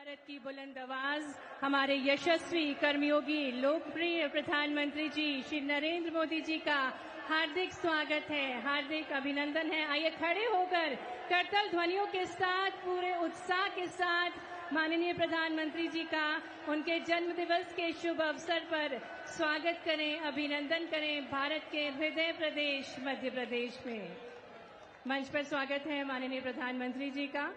भारत की बुलंद आवाज हमारे यशस्वी कर्मयोगी लोकप्रिय प्रधानमंत्री जी श्री नरेंद्र मोदी जी का हार्दिक स्वागत है, हार्दिक अभिनंदन है। आइए खड़े होकर करतल ध्वनियों के साथ, पूरे उत्साह के साथ माननीय प्रधानमंत्री जी का उनके जन्म दिवस के शुभ अवसर पर स्वागत करें, अभिनंदन करें भारत के हृदय प्रदेश मध्य प्रदेश में। मंच पर स्वागत है माननीय प्रधानमंत्री जी का।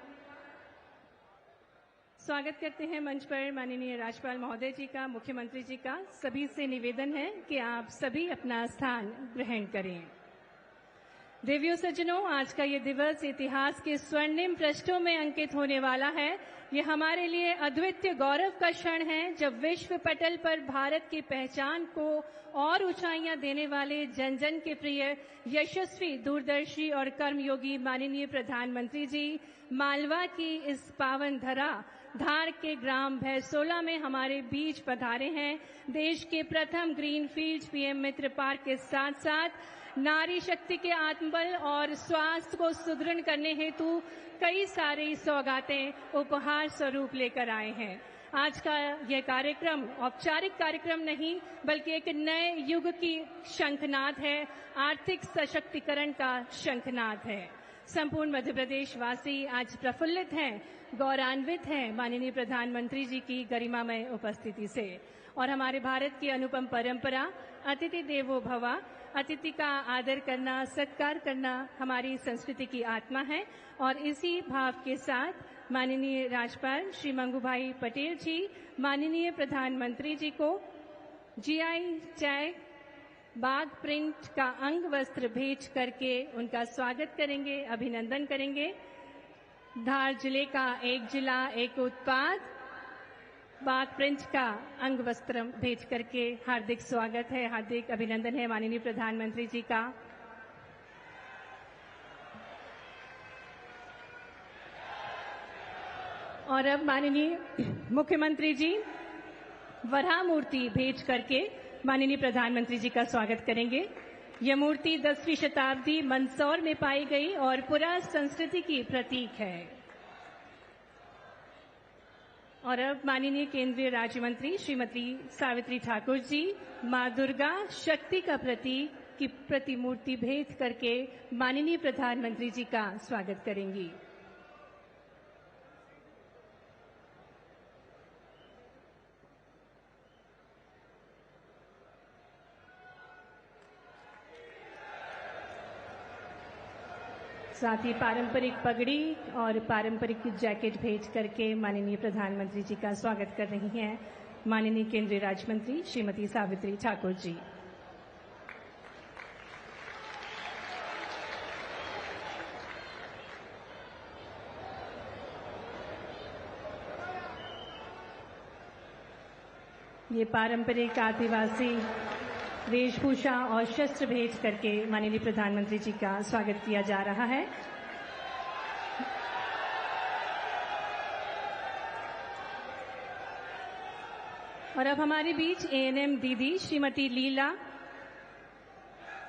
स्वागत करते हैं मंच पर माननीय राज्यपाल महोदय जी का, मुख्यमंत्री जी का। सभी से निवेदन है कि आप सभी अपना स्थान ग्रहण करें। देवियों सज्जनों, आज का ये दिवस इतिहास के स्वर्णिम पृष्ठों में अंकित होने वाला है। ये हमारे लिए अद्वितीय गौरव का क्षण है जब विश्व पटल पर भारत की पहचान को और ऊंचाइयां देने वाले जन जन के प्रिय यशस्वी, दूरदर्शी और कर्मयोगी माननीय प्रधानमंत्री जी मालवा की इस पावन धरा धार के ग्राम भैसोला में हमारे बीच पधारे हैं। देश के प्रथम ग्रीनफील्ड पीएम मित्र पार्क के साथ साथ नारी शक्ति के आत्मबल और स्वास्थ्य को सुदृढ़ करने हेतु कई सारी सौगातें उपहार स्वरूप लेकर आए हैं। आज का यह कार्यक्रम औपचारिक कार्यक्रम नहीं बल्कि एक नए युग की शंखनाद है, आर्थिक सशक्तिकरण का शंखनाद है। संपूर्ण मध्य प्रदेश वासी आज प्रफुल्लित हैं, गौरवान्वित हैं माननीय प्रधानमंत्री जी की गरिमामय उपस्थिति से। और हमारे भारत की अनुपम परंपरा अतिथि देवो भव, अतिथि का आदर करना, सत्कार करना हमारी संस्कृति की आत्मा है। और इसी भाव के साथ माननीय राज्यपाल श्री मंगूभाई पटेल जी माननीय प्रधानमंत्री जी को जीआई टैग बाघ प्रिंट का अंग वस्त्र भेंट करके उनका स्वागत करेंगे, अभिनंदन करेंगे। धार जिले का एक जिला एक उत्पाद बाघ प्रिंट का अंग वस्त्र भेंट करके हार्दिक स्वागत है, हार्दिक अभिनंदन है माननीय प्रधानमंत्री जी का। और अब माननीय मुख्यमंत्री जी वराह मूर्ति भेंट करके माननीय प्रधानमंत्री जी का स्वागत करेंगे। यह मूर्ति 10वीं शताब्दी मंदसौर में पाई गई और पुरा संस्कृति की प्रतीक है। और अब माननीय केंद्रीय राज्य मंत्री श्रीमती सावित्री ठाकुर जी मां दुर्गा शक्ति का प्रतीक की प्रतिमूर्ति भेंट करके माननीय प्रधानमंत्री जी का स्वागत करेंगी। साथ ही पारंपरिक पगड़ी और पारंपरिक जैकेट भेंट करके माननीय प्रधानमंत्री जी का स्वागत कर रही हैं माननीय केंद्रीय राज्य मंत्री श्रीमती सावित्री ठाकुर जी। ये पारंपरिक आदिवासी वेशभूषा और शस्त्र भेंट करके माननीय प्रधानमंत्री जी का स्वागत किया जा रहा है। और अब हमारे बीच एएनएम दीदी श्रीमती लीला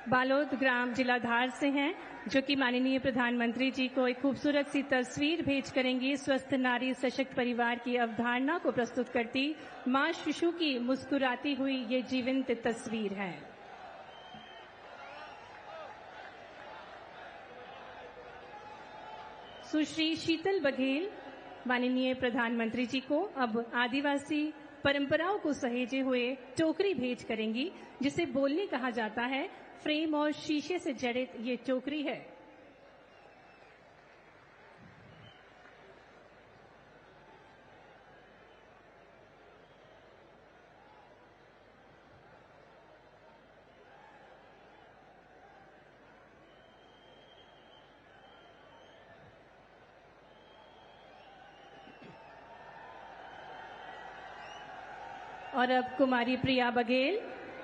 बालोद ग्राम जिला धार से हैं, जो कि माननीय प्रधानमंत्री जी को एक खूबसूरत सी तस्वीर भेंट करेंगी। स्वस्थ नारी सशक्त परिवार की अवधारणा को प्रस्तुत करती मां शिशु की मुस्कुराती हुई ये जीवंत तस्वीर है। सुश्री शीतल बघेल माननीय प्रधानमंत्री जी को अब आदिवासी परंपराओं को सहेजे हुए टोकरी भेंट करेंगी, जिसे बोलनी कहा जाता है। फ्रेम और शीशे से जड़ित ये टोकरी है। और अब कुमारी प्रिया बघेल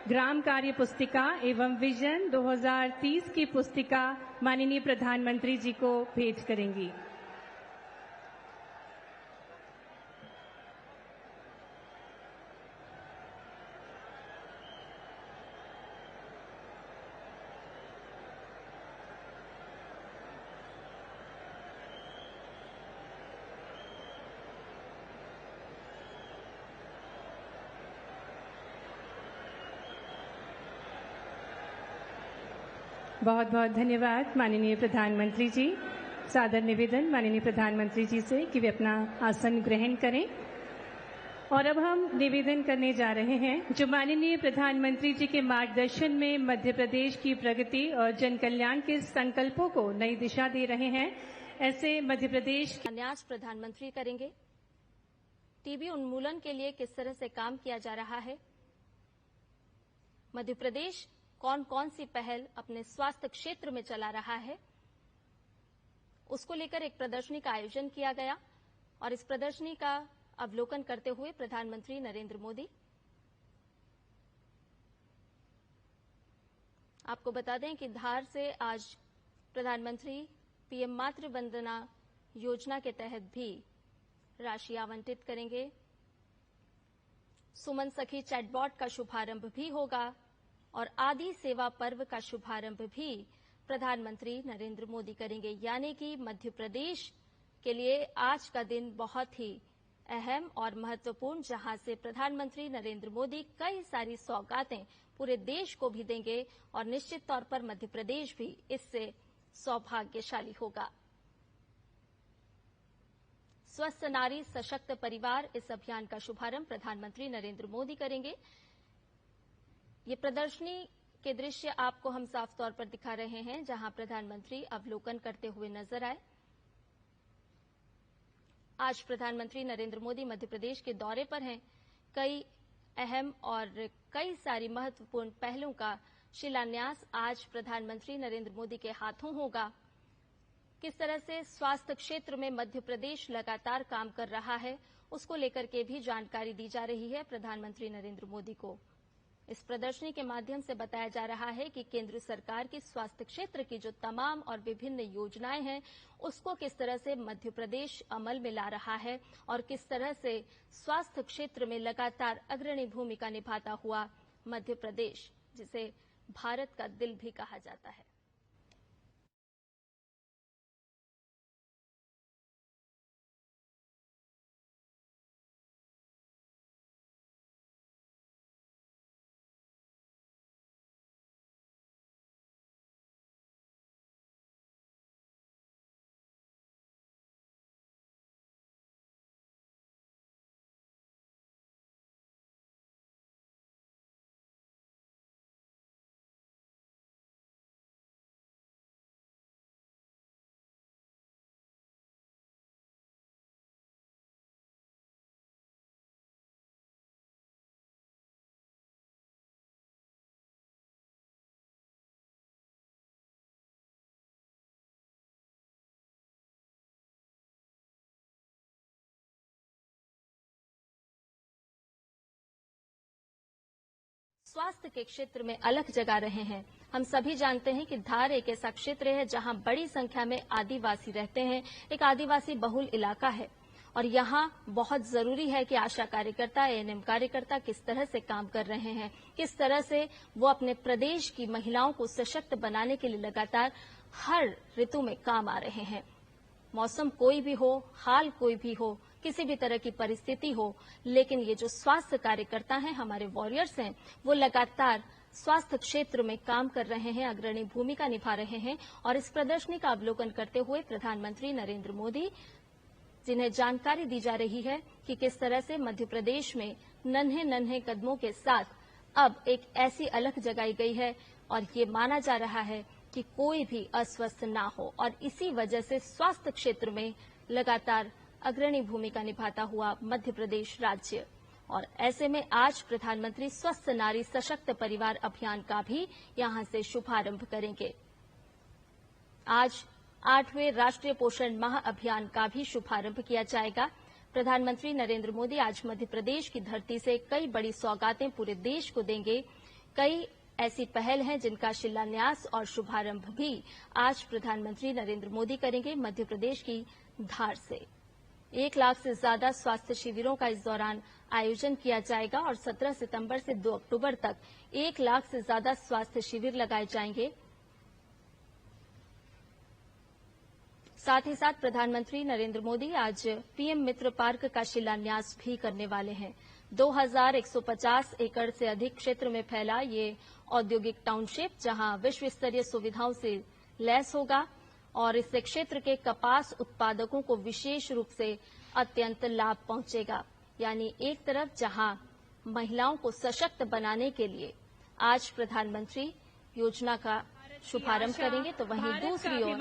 ग्राम कार्य पुस्तिका एवं विजन 2030 की पुस्तिका माननीय प्रधानमंत्री जी को भेंट करेंगी। बहुत बहुत धन्यवाद माननीय प्रधानमंत्री जी। सादर निवेदन माननीय प्रधानमंत्री जी से कि वे अपना आसन ग्रहण करें। और अब हम निवेदन करने जा रहे हैं जो माननीय प्रधानमंत्री जी के मार्गदर्शन में मध्य प्रदेश की प्रगति और जन कल्याण के संकल्पों को नई दिशा दे रहे हैं। ऐसे मध्य प्रदेश के न्यास प्रधानमंत्री करेंगे। टीबी उन्मूलन के लिए किस तरह से काम किया जा रहा है, मध्य प्रदेश कौन कौन सी पहल अपने स्वास्थ्य क्षेत्र में चला रहा है, उसको लेकर एक प्रदर्शनी का आयोजन किया गया और इस प्रदर्शनी का अवलोकन करते हुए प्रधानमंत्री नरेंद्र मोदी। आपको बता दें कि धार से आज प्रधानमंत्री पीएम मातृ वंदना योजना के तहत भी राशि आवंटित करेंगे। सुमन सखी चैटबॉट का शुभारंभ भी होगा और आदि सेवा पर्व का शुभारंभ भी प्रधानमंत्री नरेंद्र मोदी करेंगे। यानी कि मध्य प्रदेश के लिए आज का दिन बहुत ही अहम और महत्वपूर्ण, जहां से प्रधानमंत्री नरेंद्र मोदी कई सारी सौगातें पूरे देश को भी देंगे और निश्चित तौर पर मध्य प्रदेश भी इससे सौभाग्यशाली होगा। स्वस्थ नारी सशक्त परिवार, इस अभियान का शुभारंभ प्रधानमंत्री नरेंद्र मोदी करेंगे। ये प्रदर्शनी के दृश्य आपको हम साफ तौर पर दिखा रहे हैं, जहां प्रधानमंत्री अवलोकन करते हुए नजर आए। आज प्रधानमंत्री नरेंद्र मोदी मध्य प्रदेश के दौरे पर हैं। कई अहम और कई सारी महत्वपूर्ण पहलों का शिलान्यास आज प्रधानमंत्री नरेंद्र मोदी के हाथों होगा। किस तरह से स्वास्थ्य क्षेत्र में मध्य प्रदेश लगातार काम कर रहा है, उसको लेकर के भी जानकारी दी जा रही है प्रधानमंत्री नरेंद्र मोदी को। इस प्रदर्शनी के माध्यम से बताया जा रहा है कि केंद्र सरकार की स्वास्थ्य क्षेत्र की जो तमाम और विभिन्न योजनाएं हैं, उसको किस तरह से मध्य प्रदेश अमल में ला रहा है और किस तरह से स्वास्थ्य क्षेत्र में लगातार अग्रणी भूमिका निभाता हुआ मध्य प्रदेश, जिसे भारत का दिल भी कहा जाता है। स्वास्थ्य के क्षेत्र में अलग जगा रहे हैं। हम सभी जानते हैं कि धार एक ऐसा क्षेत्र है जहां बड़ी संख्या में आदिवासी रहते हैं, एक आदिवासी बहुल इलाका है और यहां बहुत जरूरी है कि आशा कार्यकर्ता, एएनएम कार्यकर्ता किस तरह से काम कर रहे हैं, किस तरह से वो अपने प्रदेश की महिलाओं को सशक्त बनाने के लिए लगातार हर ऋतु में काम आ रहे हैं। मौसम कोई भी हो, हाल कोई भी हो, किसी भी तरह की परिस्थिति हो, लेकिन ये जो स्वास्थ्य कार्यकर्ता हैं, हमारे वॉरियर्स हैं, वो लगातार स्वास्थ्य क्षेत्र में काम कर रहे हैं, अग्रणी भूमिका निभा रहे हैं। और इस प्रदर्शनी का अवलोकन करते हुए प्रधानमंत्री नरेंद्र मोदी, जिन्हें जानकारी दी जा रही है कि किस तरह से मध्य प्रदेश में नन्हे नन्हे कदमों के साथ अब एक ऐसी अलख जगाई गई है और ये माना जा रहा है कि कोई भी अस्वस्थ ना हो और इसी वजह से स्वास्थ्य क्षेत्र में लगातार अग्रणी भूमिका निभाता हुआ मध्य प्रदेश राज्य। और ऐसे में आज प्रधानमंत्री स्वस्थ नारी सशक्त परिवार अभियान का भी यहां से शुभारंभ करेंगे। आज 8वें राष्ट्रीय पोषण माह अभियान का भी शुभारंभ किया जाएगा। प्रधानमंत्री नरेंद्र मोदी आज मध्य प्रदेश की धरती से कई बड़ी सौगातें पूरे देश को देंगे। कई ऐसी पहल हैं जिनका शिलान्यास और शुभारंभ भी आज प्रधानमंत्री नरेंद्र मोदी करेंगे मध्य प्रदेश की धार से। 1 लाख से ज्यादा स्वास्थ्य शिविरों का इस दौरान आयोजन किया जाएगा और 17 सितंबर से 2 अक्टूबर तक 1 लाख से ज्यादा स्वास्थ्य शिविर लगाए जाएंगे। साथ ही साथ प्रधानमंत्री नरेंद्र मोदी आज पीएम मित्र पार्क का शिलान्यास भी करने वाले हैं। 2150 एकड़ से अधिक क्षेत्र में फैला ये औद्योगिक टाउनशिप, जहां विश्व स्तरीय सुविधाओं से लैस होगा और इससे क्षेत्र के कपास उत्पादकों को विशेष रूप से अत्यंत लाभ पहुंचेगा। यानी एक तरफ जहां महिलाओं को सशक्त बनाने के लिए आज प्रधानमंत्री योजना का शुभारंभ करेंगे, तो वहीं दूसरी ओर